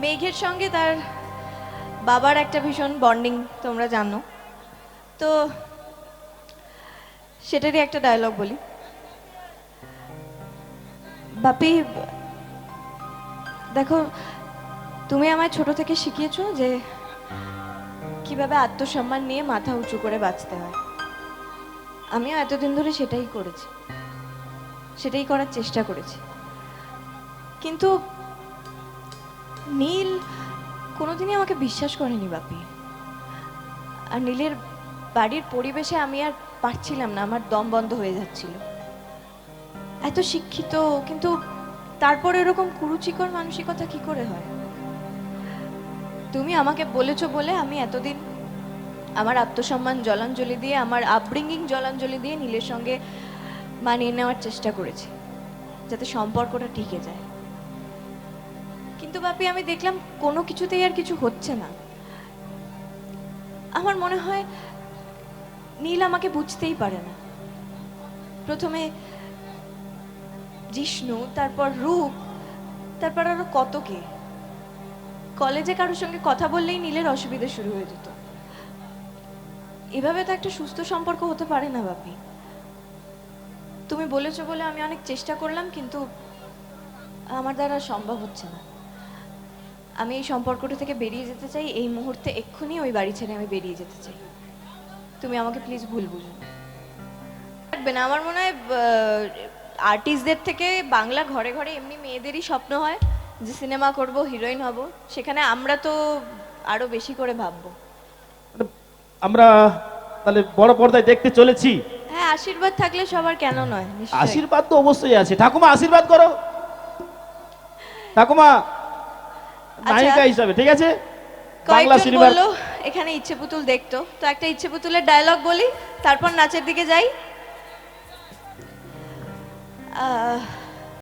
মেঘের সঙ্গে তার বাবার একটা ভীষণ বন্ডিং তোমরা জানো। তো সেটারই একটা ডায়লগ বলি। বাপি, দেখো, তুমি আমায় ছোট থেকে শিখিয়েছো যে কিভাবে আত্মসম্মান নিয়ে মাথা উঁচু করে বাঁচতে হয়। আমিও এতদিন ধরে সেটাই করেছি, সেটাই করার চেষ্টা করেছি। কিন্তু নীল কোনোদিনই আমাকে বিশ্বাস করেনি বাপি। আর নীলের বাড়ির পরিবেশে আমি আর পারছিলাম না, আমার দম বন্ধ হয়ে যাচ্ছিল। এত শিক্ষিত, কিন্তু তারপরে এরকম কুরুচিকর মানসিকতা কি করে হয়? তুমি আমাকে বলেছো বলে আমি এতদিন আমার আত্মসম্মান জলাঞ্জলি দিয়ে, আমার আপব্রিঙ্গিং জলাঞ্জলি দিয়ে নীলের সঙ্গে মানিয়ে নেওয়ার চেষ্টা করেছি, যাতে সম্পর্কটা টিকে যায়। কিন্তু বাপি, আমি দেখলাম কোনো কিছুতেই আর কিছু হচ্ছে না। আমার মনে হয় নীল আমাকে বুঝতেই পারে না। প্রথমে জিষ্ণু, তারপর রূপ, তারপর আরো কত কে। কলেজে কারোর সঙ্গে কথা বললেই নীলের অসুবিধা শুরু হয়ে যেত। এভাবে তো একটা সুস্থ সম্পর্ক হতে পারে না বাপি। তুমি বলেছো বলে আমি অনেক চেষ্টা করলাম, কিন্তু আমার দ্বারা সম্ভব হচ্ছে না। আমি এই সম্পর্কটা থেকে বেরিয়ে যেতে চাই এই মুহূর্তে, এক্ষুনি ওই বাড়ি ছেড়ে আমি বেরিয়ে যেতে চাই। তুমি আমাকে প্লিজ ভুল বুঝো না। থাকবে না। আমার মনে হয় আর্টিস্টদের থেকে বাংলা ঘরে ঘরে এমনি মেয়েদেরই স্বপ্ন হয় যে সিনেমা করব, হিরোইন হব। সেখানে আমরা তো আরো বেশি করে ভাববো। আমরা তাহলে বড় পর্দায় দেখতে চলেছি। হ্যাঁ, আশীর্বাদ থাকলে সবার কেন নয়, নিশ্চয়ই। আশীর্বাদ তো অবশ্যই আছে। ঠাকুমা আশীর্বাদ করো, ঠাকুমা নায়িকা হিসাবে, ঠিক আছে? বাংলা কয়েকজন সিনেমার বললো এখানে ইচ্ছে পুতুল দেখতো, তো একটা ইচ্ছে পুতুলের ডায়লগ বলি, তারপর নাচের দিকে যাই।